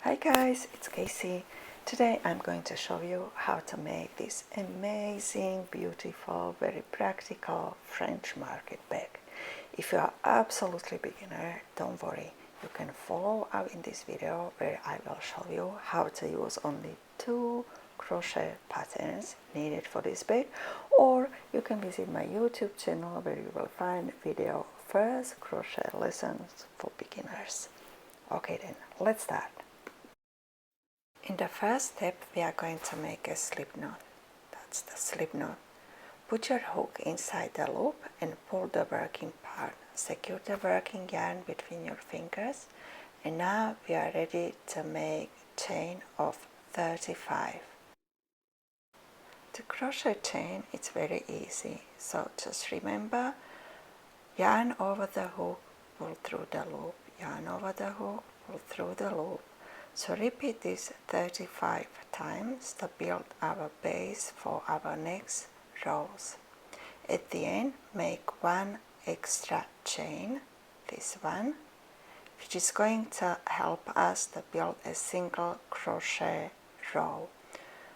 Hi guys, it's Casey. Today I'm going to show you how to make this amazing, beautiful, very practical French market bag. If you are absolutely beginner, don't worry. You can follow up in this video where I will show you how to use only 2 crochet patterns needed for this bag, or you can visit my YouTube channel where you will find video first crochet lessons for beginners. Okay then, let's start. In the first step, we are going to make a slip knot. That's the slip knot. Put your hook inside the loop and pull the working part. Secure the working yarn between your fingers. And now we are ready to make chain of 35. To crochet chain, it's very easy. So just remember, yarn over the hook, pull through the loop. Yarn over the hook, pull through the loop. So repeat this 35 times to build our base for our next rows. At the end, make one extra chain, this one, which is going to help us to build a single crochet row.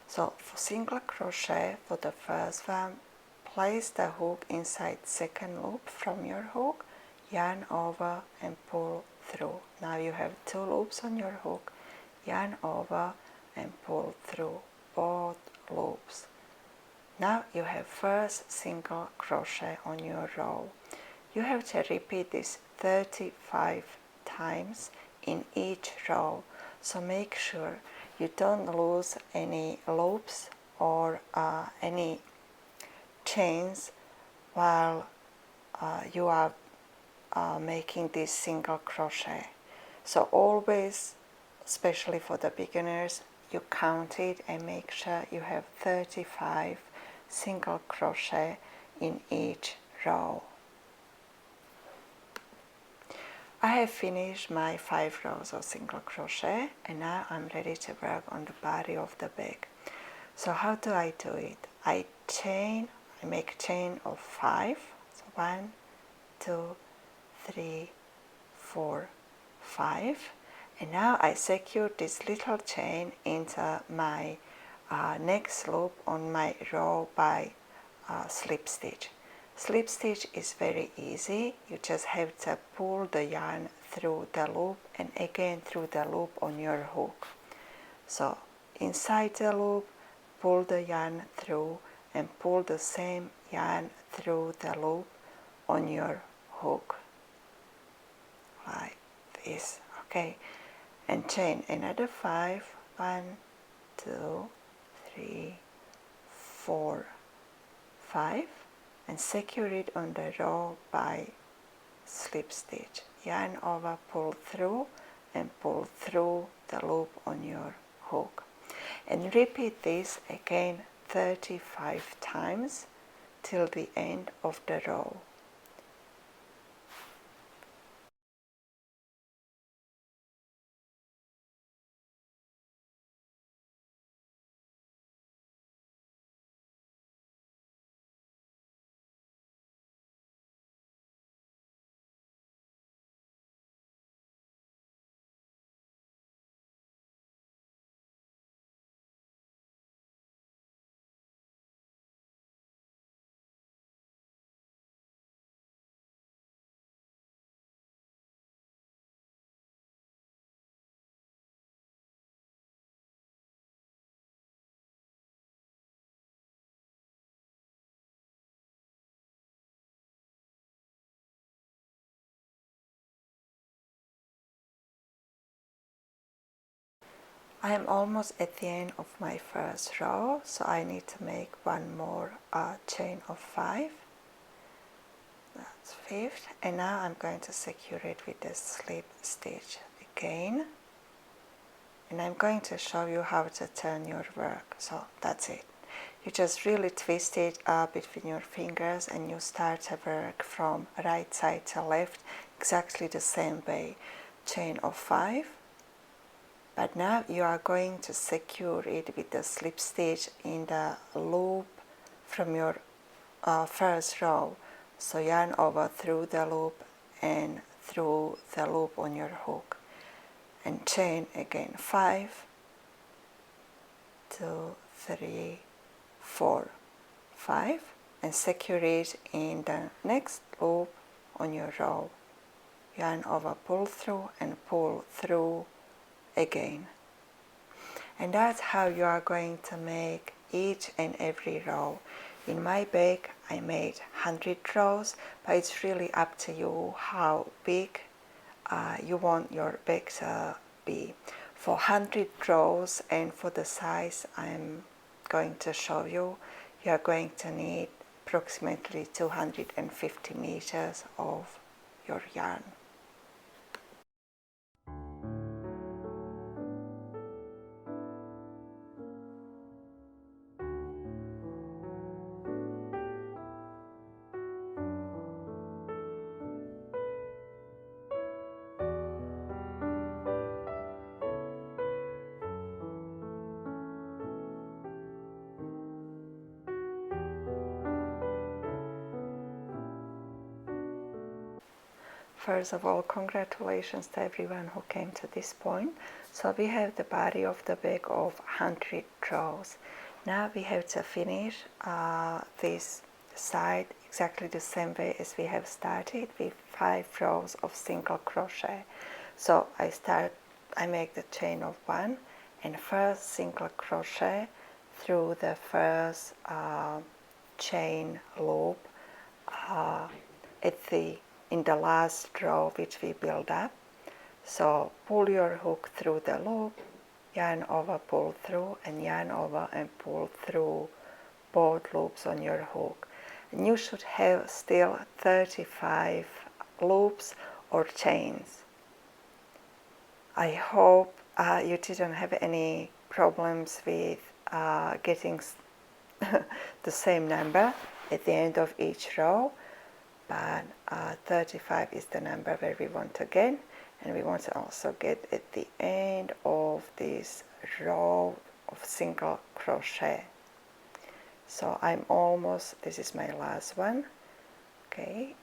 So for single crochet, for the first one, place the hook inside second loop from your hook, yarn over and pull through. Now you have 2 loops on your hook. Yarn over and pull through both loops. Now you have first single crochet on your row. You have to repeat this 35 times in each row, so make sure you don't lose any loops or any chains while you are making this single crochet. So always, especially for the beginners, you count it and make sure you have 35 single crochet in each row. I have finished my 5 rows of single crochet and now I'm ready to work on the body of the bag. So how do I do it? I make a chain of 5. So 1, 2, 3, 4, 5. And now I secure this little chain into my next loop on my row by slip stitch. Slip stitch is very easy. You just have to pull the yarn through the loop and again through the loop on your hook. So inside the loop, pull the yarn through and pull the same yarn through the loop on your hook. Like this, okay? And chain another 5, 1, 2, 3, 4, 5, and secure it on the row by slip stitch. Yarn over, pull through and pull through the loop on your hook. And repeat this again 35 times till the end of the row. I am almost at the end of my first row, so I need to make one more chain of 5. That's 5th, and now I'm going to secure it with the slip stitch again. And I'm going to show you how to turn your work. So that's it. You just really twist it between your fingers and you start to work from right side to left exactly the same way. Chain of 5. But now you are going to secure it with the slip stitch in the loop from your first row. So yarn over through the loop and through the loop on your hook. and chain again 5, 2, 3, 4, 5, and secure it in the next loop on your row. Yarn over, pull through, and pull through again. And that's how you are going to make each and every row. In my bag I made 100 rows, but it's really up to you how big you want your bag to be. For 100 rows and for the size I'm going to show you, you are going to need approximately 250 meters of your yarn. First of all, congratulations to everyone who came to this point. So we have the body of the bag of 100 rows. Now we have to finish this side exactly the same way as we have started, with 5 rows of single crochet. So I make the chain of 1 and first single crochet through the first chain loop in the last row which we build up. So pull your hook through the loop, yarn over, pull through, and yarn over and pull through both loops on your hook. And you should have still 35 loops or chains. I hope you didn't have any problems with getting the same number at the end of each row, but 35 is the number where we want to get, and we want to also get at the end of this row of single crochet. So I'm almost, this is my last one. Okay,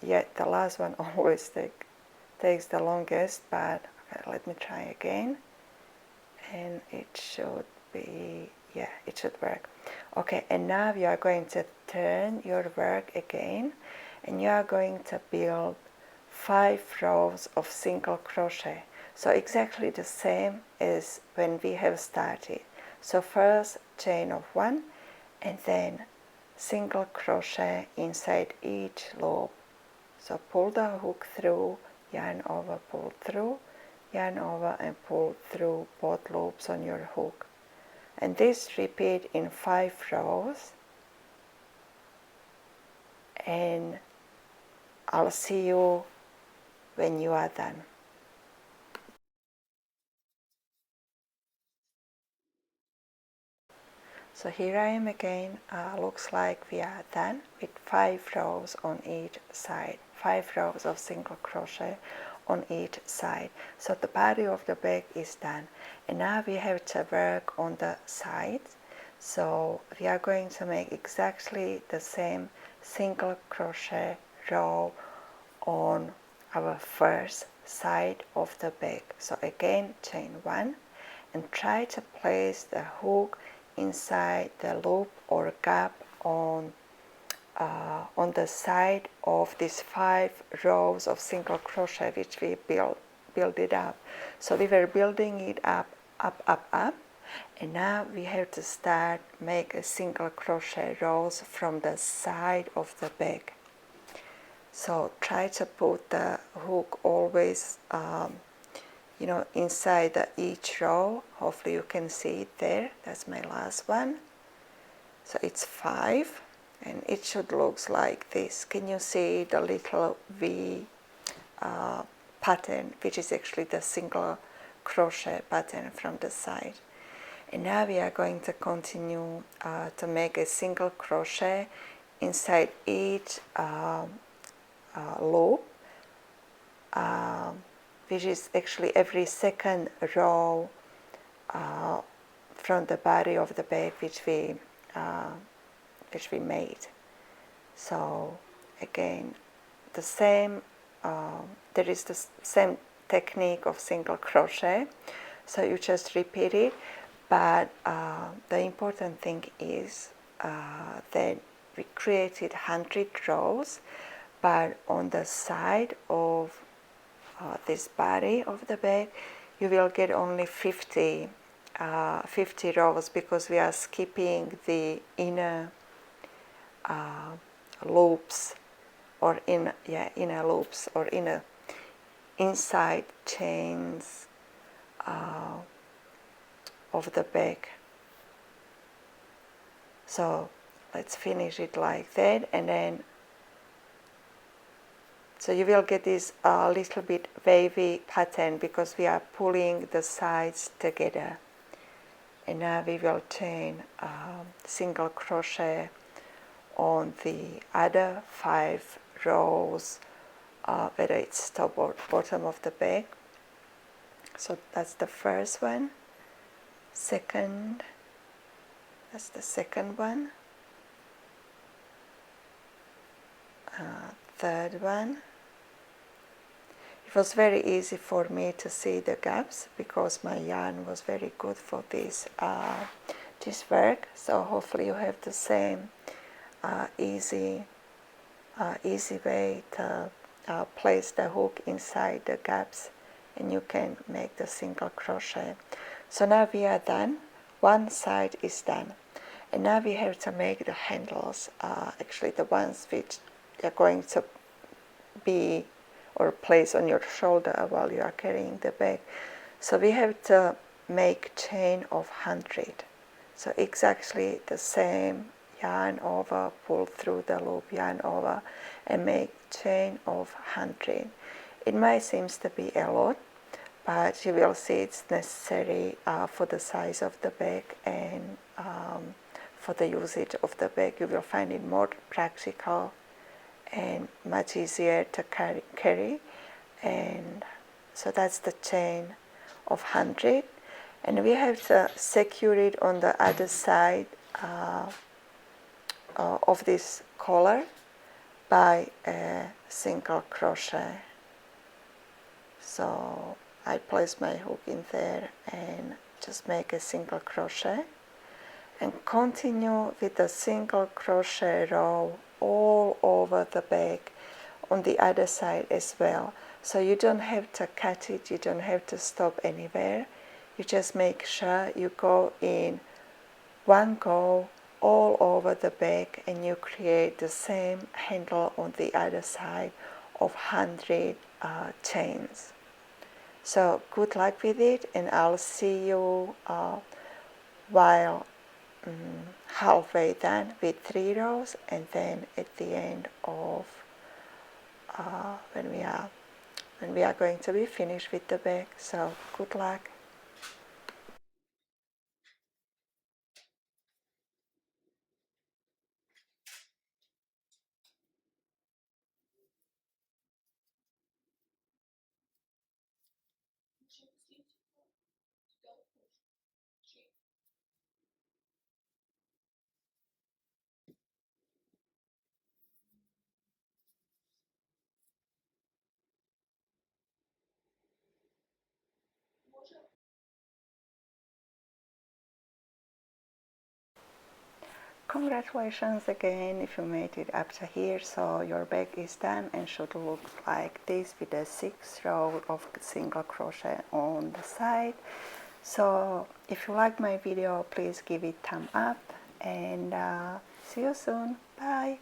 yet the last one always takes the longest, but okay, let me try again, and it should be, yeah, it should work. Okay, and now you are going to turn your work again, and you are going to build 5 rows of single crochet. So exactly the same as when we have started. So first chain of 1, and then single crochet inside each loop. So pull the hook through, yarn over, pull through, yarn over and pull through both loops on your hook. And this repeat in 5 rows, and I'll see you when you are done. So here I am again. Looks like we are done with 5 rows on each side, 5 rows of single crochet on each side. So the body of the bag is done, and now we have to work on the sides. So we are going to make exactly the same single crochet row on our first side of the bag. So again, chain 1, and try to place the hook inside the loop or gap on the side of these 5 rows of single crochet which we build it up. So we were building it up, and now we have to start make a single crochet rows from the side of the bag. So try to put the hook always inside each row. Hopefully you can see it there. That's my last one. So it's 5, and it should look like this. Can you see the little V pattern, which is actually the single crochet pattern from the side? And now we are going to continue to make a single crochet inside each loop, which is actually every second row from the body of the bag which we made. So again, the same there is the same technique of single crochet, so you just repeat it, but the important thing is that we created 100 rows, but on the side of this body of the bag you will get only 50 rows, because we are skipping the inner loops, or inner loops, or inside chains of the bag. So let's finish it like that, and then so you will get this little bit wavy pattern because we are pulling the sides together. And now we will chain single crochet on the other 5 rows, whether it's top or bottom of the bag. So that's the first one. Second, that's the second one. Third one. It was very easy for me to see the gaps because my yarn was very good for this work. So hopefully you have the same easy way to place the hook inside the gaps, and you can make the single crochet. So now we are done. One side is done, and now we have to make the handles, actually the ones which are going to be or place on your shoulder while you are carrying the bag. So we have to make chain of 100. So exactly the same, yarn over, pull through the loop, yarn over, and make chain of 100. It might seem to be a lot, but you will see it's necessary for the size of the bag and for the usage of the bag. You will find it more practical and much easier to carry. And so that's the chain of 100, and we have to secure it on the other side of this collar by a single crochet. So I place my hook in there and just make a single crochet and continue with a single crochet row all over the bag on the other side as well. So you don't have to cut it, you don't have to stop anywhere. You just make sure you go in one go all over the bag, and you create the same handle on the other side of 100 chains. So good luck with it, and I'll see you while halfway done with 3 rows, and then at the end of when we are going to be finished with the bag. So good luck. Congratulations again if you made it up to here. So your bag is done and should look like this with a 6 row of single crochet on the side. So if you like my video, please give it a thumb up, and see you soon. Bye.